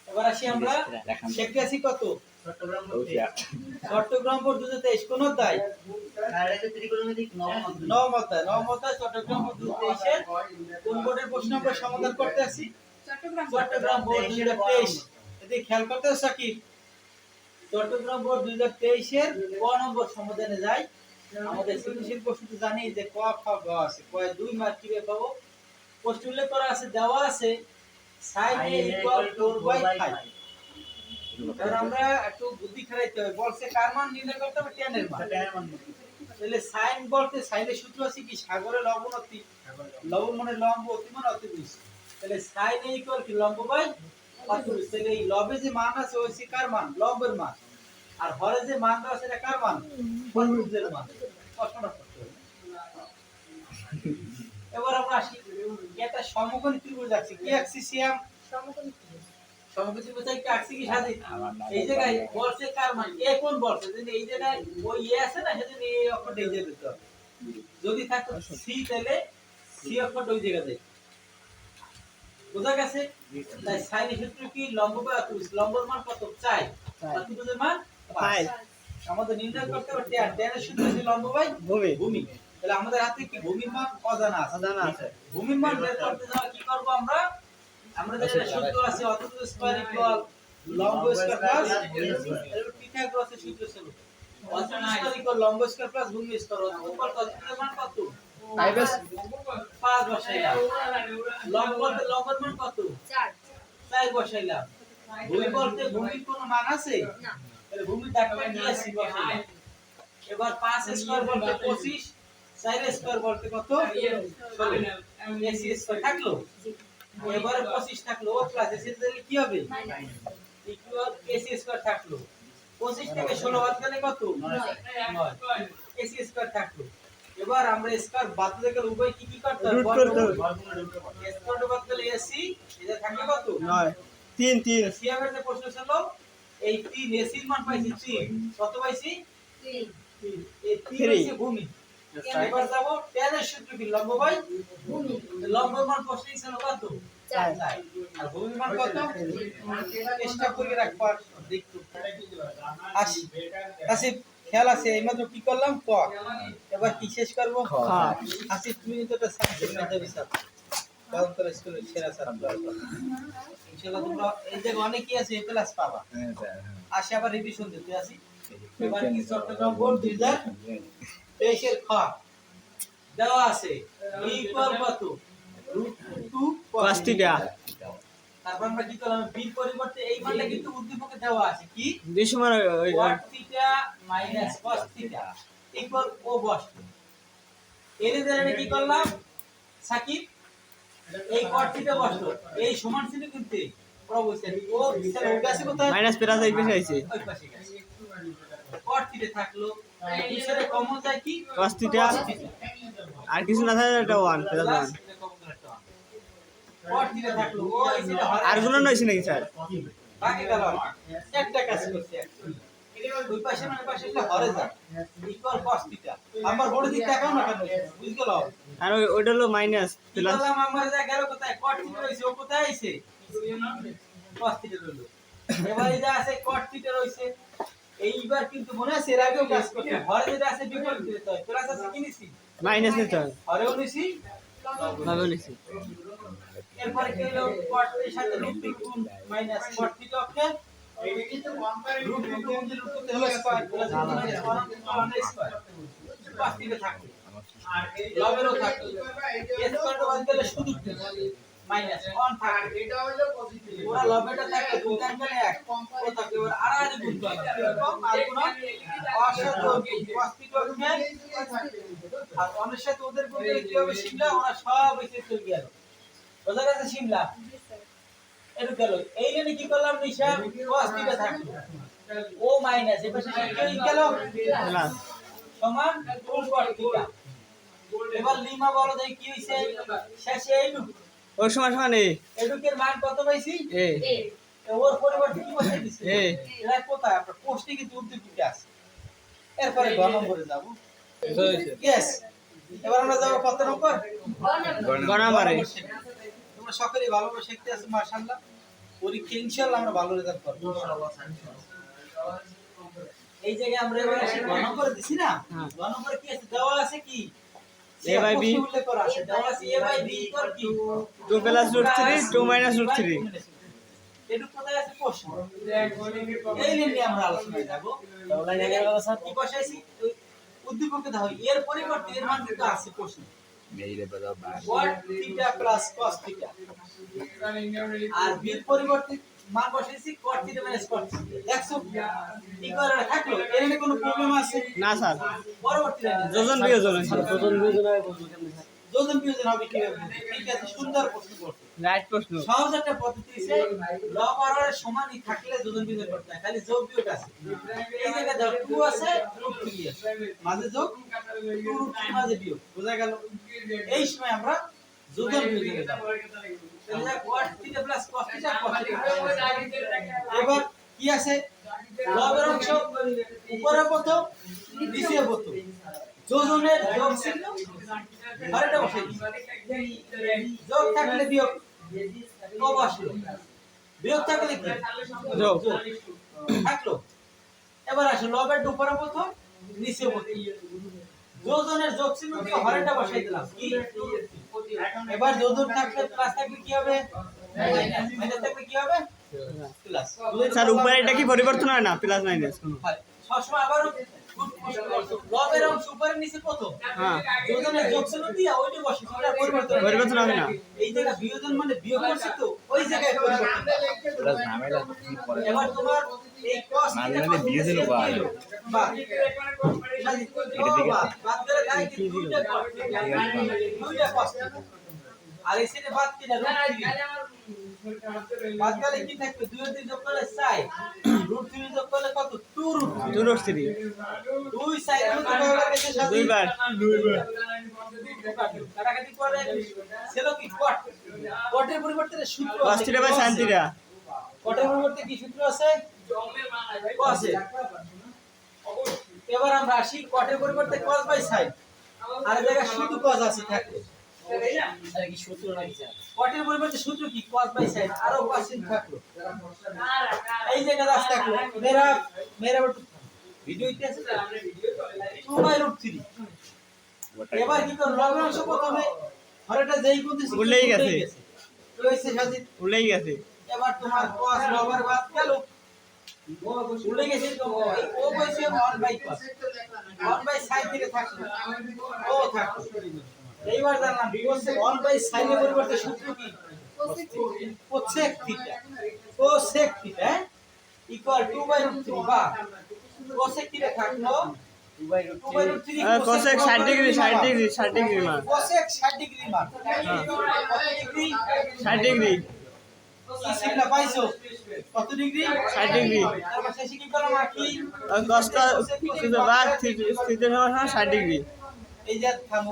এবার আসি আমরা শেখতে আসি কত চট্টগ্রাম বোর্ড 2023 কোন অধ্যায় নবম অধ্যায় চট্টগ্রাম বোর্ড 2023 এর কোন বোর্ডের প্রশ্ন আমরা সমাধান করতে আসি চট্টগ্রাম বোর্ড 2023 এদিকে খেয়াল করতে সাকিব চট্টগ্রাম বোর্ড 2023 এর ক নম্বর সমাধানে যায় আমাদের সৃজনশীল প্রশ্নতে জানি যে ক খ গ আছে ক 2 মার্ক কিভাবে পাবো প্রশ্ন উল্লেখ করা আছে দেওয়া আছে sin a = 4/5 এবার আমরা একটু বুদ্ধি খাটাইতে হবে বলছে কার মান নির্ণয় করতে হবে tan এর মান তাহলে sin বলতে sin এর সূত্র আছে কি সাগরে লবণ অতি লবণ মানে লম্ব অতি মানে অতিভুজ তাহলে sin a = কি লম্ব বাই অতিভুজ তাহলে এই লবে যে মান আছে ওই সে কার মান লম্বের মান আর হরে যে মান আছে এটা কার মান অতিভুজের মান প্রশ্নটা করতে হবে এবার আমরা আসি এটা সমকোণী ত্রিভুজ আছে কি অ্যাক্সিসিয়াম সমকোণী ত্রিভুজ কি আছে কি সাথে এই জায়গায় বলছে কার মান a কোন বলছে যদি এই জায়গায় ওই a আছে না সেজন্য এই অক্ষরটা এই জায়গায় দিতে হবে যদি থাকতো c তাহলে c অক্ষরটা ওই জায়গায় দেয় বুঝা গেছে তাই sin এর সূত্র কি লম্ব বাই অতিভুজ লম্বের মান কত 4 অতিভুজের মান 5 আমাদের নির্ণয় করতে হবে tan এর সূত্র কি লম্ব বাই ভূমি তাহলে আমাদের হাতে কি ভূমির মান অজানা আছে ভূমির মান বের করতে যাওয়া কি করব আমরা যেটা সূত্র আছে অতিভুজ স্কয়ার ইকুয়াল লম্ব স্কয়ার প্লাস পিথাগোরাসের সূত্র ছিল অতিভুজ স্কয়ার ইকুয়াল লম্ব স্কয়ার প্লাস ভূমি স্কয়ার অতিভুজের মান কত 5 বসাইলাম লম্বের মান কত 4 বসাইলাম ভূমি বলতে ভূমির কোনো মান আছে না তাহলে ভূমির ডাকটা কি আছে বসাইলাম এবার 5 স্কয়ার বলতে 25 4 স্কয়ার বলতে কত 16 এসি স্কয়ার থাকলো এবারে 25 থাকলো ও প্লাস এসি তাহলে কি হবে ইকুয়াল এসি স্কয়ার থাকলো 25 থেকে 16 বাদ গেলে কত 9 এসি স্কয়ার থাকলো এবার আমরা স্কয়ার বাদ দিলে গেলে উভয় কি করতে হবে স্কয়ার বাদ গেলে এসি এটা থাকবে কত 9 3 সিয়ামের যে প্রশ্ন ছিল এই 3 এসির মান পাইছি 3 কত পাইছি 3 এই 3 হচ্ছে ভূমি এবার যাব tan এর সূত্র কি লম্ব বাই ভূমি লম্বের মান প্রশ্নে ছিল কত 4 আর ভূমির মান কত চেষ্টা করে রাখবার দেখতো আসিফ খেয়াল আছে এইমাত্র কি করলাম ক এবার কি শেষ করব খ আসিফ তুমি তো একটা সাবজেক্ট না দেবে স্যার কাউন্টার স্কুলের সেরা স্যার ইনশাআল্লাহ তোমরা এই যে অনেক কি আছে এ ক্লাস পাবা হ্যাঁ স্যার আসি আবার রিভিশন দিতে আসি এবার কি চট্টগ্রাম বোর্ড 2023 এর খ দেওয়া আছে ইকুয়াল কত √2 cos θ তারপর আমরা কি করলাম b পরিবর্তে এই মানটা কিন্তু উদ্দীপকে দেওয়া আছে কি দুশমান ওই cos θ - cos θ ইকুয়াল ও বসতো এর দ্বারা কি করলাম সাকিব এই cos θ বসতো এই সমান ছিল কিন্তু প্রবস্থা ও বিচার ওটা আছে কোথায় মাইনাস প্লাস এই পাশে আইছে ওই পাশে গেছে cos θ থাকলো বিচারে কমন যায় কি cos θ আর কিছু না থাকে এটা 1 প্লাস 1 cos θ থাকলো ও এইটা আর গুণ নইছে নাকি স্যার বাকি গেল একটা কাজ করতে ওই পাশে মানে পাশে একটা হরে যায় ইকুয়াল cos θ আমার বড় দিক তাকাও না কেন বুঝ গেল আর ওইটা হলো মাইনাস প্লাস বললাম আমার যা গেল কোথায় cos θ রইছে ও কোথায় আইছে cos θ রইলো এবারে যা আছে cos θ রইছে এইবার কিন্তু মনে আছে এর আগেও কাজ করতে হরে যেটা আছে বিপরীত দিতে হয় প্লাস আছে কি নিছি মাইনাস নিতে হয় হরেও নিছি ভাবে নিছি এরপর কি হলো cos এর সাথে √2 গুণ মাইনাস cos θ ওকে √2 গুণ √2 তে হলো স্কয়ার প্লাস স্কয়ার cos θ থাকবে আর লবেরও থাকবে স্কয়ার বাদ দিলে শুধু মাইনাস 1 থাকবে এটা হলো পজিটিভ পুরো লবেটা থাকে দুই অ্যাঙ্গেলে এক ও থাকে আর আড়াআড়ি গুণ করবে এরকম আর কোন অসাধ্য cos θ ওকে আর অনের সাথে ওদের গুণ দিলে কি হবে শিমলা ওরা সব এসে চলে গেল বোঝা গেছে শিমলা এর গেল এই লাইনে কি করলাম নিশা cos θ থাকলো ও মাইনাস এর পাশে কি গেল প্লাস সমান 2 cos θ এবার লিমা বলো যে কি হইছে শেষে এইটুক ওই সমান সমান এইটুকের মান কত পাইছি এ ওর পরিবর্তে কি বসাই দিছি এ এরা কোথায় আপনার পোস্টে কিন্তু উদ্দীপকে আছে এরপরে গ নম্বরে যাব ইয়েস এবার আমরা যাব কত নম্বর গ নম্বরে তোমরা সকলেই ভালোভাবে শিখতে আছো মাশাআল্লাহ। পরীক্ষা ইনশাআল্লাহ আমরা ভালো রেজাল্ট করব। এই জায়গায় আমরা এবার আসি ঘন করে দিছি না, ঘন করে কি আছে দেওয়া আছে কি a by b উল্লেখ করা আছে, দেওয়া আছে a by b ইকুয়াল কি 2 plus root 3 2 minus root 3 এটুকু কোথায় আছে প্রশ্ন, এই নিয়ে আমরা আলোচনায় যাব। লাইন 11 কথা স্যার কি বসাইছি উদ্দীপকে দাও, এর পরিবর্তে এর মান কিন্তু আছে প্রশ্ন মেইরে বলা cot theta plus cos theta, আর b এর পরিবর্তে মান বসাইছি cot theta minus cot theta. দেখছো ইকুয়াল থাকলো, এর নিয়ে কোনো প্রবলেম আছে না স্যার পরবর্তী লাইনে যোজন বিয়োজন আছে যোজন বিয়োজন হবে বলবো কেমনে স্যার, যোজন বিয়োজন হবে কিভাবে? ঠিক আছে, সুন্দর প্রশ্ন করছো, রাইট প্রশ্ন সহজ একটা পদ্ধতি আছে, লব আর হরের সমানই থাকলে যোজন বিয়োজন করতে হয়, খালি যোগ বিয়োগ আছে। এই জায়গায় দাও 2 আছে √3 আছে, মাঝে যোগ 2 √3 মাঝে বিয়োগ, বোঝা গেল? এই সময় আমরা যোজন বিয়োজনে যাব। তাহলে যা cot theta plus cos theta cos theta. এবার কি আছে, লবের অংশ উপরে প্রথম নিচে প্রথম, যোজনের যোগ চিহ্ন আরেকটা বসাই দিই, যোগ থাকলে বিয়োগ কব আসলো, বিয়োগ থাকলে কি যোগ থাকলো। এবার আসো লবের উপরে প্রথম নিচে প্রথম, যোজনের যোগ চিহ্ন দিয়ে হরেটা বসাই দিলাম কি, এবার যোজন থাকলে প্লাস থাকলে কি হবে, মাইনাস থাকলে কি হবে প্লাস। স্যার উপরে এটা কি পরিবর্তন হয় না প্লাস মাইনাস সবসময় আবার লবের অংশ উপরে নিচে প্রথম, হ্যাঁ যোজনের যোগ চিহ্ন দিয়ে ওইটা বসে, সেটা পরিবর্তন হবে না। এই জায়গা বিয়োজন মানে বিয়োগ করছি তো ওই জায়গায় পরিবর্তন। এবার তোমার এই cos মানে বিয়োজন হয় বা এটা দিকে বাদ করে গায় কি দুইটা cos আর এই সাইডে বাদ কি না বাদ গেলে কি থাকবে, 2 এর 2 যোগ করলে 4 √3 যোগ করলে কত 2 √3 দুই সাইডের মধ্যে কয়বার গেছে সাথে দুইবার কাটাকাটি করে ছিল কি cot, cot এর পরিবর্তে সূত্র cos আছে theta by sin theta, cot এর পরিবর্তে কি সূত্র আছে cos এর। এবার আমরা আসি cot এর পরিবর্তে cos বাই sin, আর এই জায়গায় শুধু cos আছে থাকবে, আরে কি সূত্র নাকি স্যার, cot এর পরিবর্তে সূত্র কি cos বাই sin, আরো cos sin থাকলো, এই জায়গা রাস্তা থাকলো মেরা মেরা ভিডিও ইতিহাসে 2 বাই √3। এবার কি করব, লবের অংশ প্রথমে হরেটা যেই কোণ দিছি উল্লেই গেছে রয়েছে সাথে উল্লেই গেছে। এবার তোমার cos লবের বাদ গেল উল্লেই গেছে, ও কইছে 1 বাই cos 1 বাই sin থেকে থাকলো ও থাকলো। এইবার জানলাম cos 1 বাই sin এর পরিবর্তে সূত্র কি cosec theta, cosec theta equal 2 by √3 বা cosec থিটা থাকলো 2 by √3 cosec 60 degree 60 degree 60 degree মান cosec 60 ডিগ্রি মান, কত ডিগ্রি 60 ডিগ্রি কি সিগনা পাইছো কত ডিগ্রি 60 ডিগ্রি, তারপর শেষে কি করলাম আর কি cos কা বাদ থিটা সমান 60 ডিগ্রি। এই যে থামো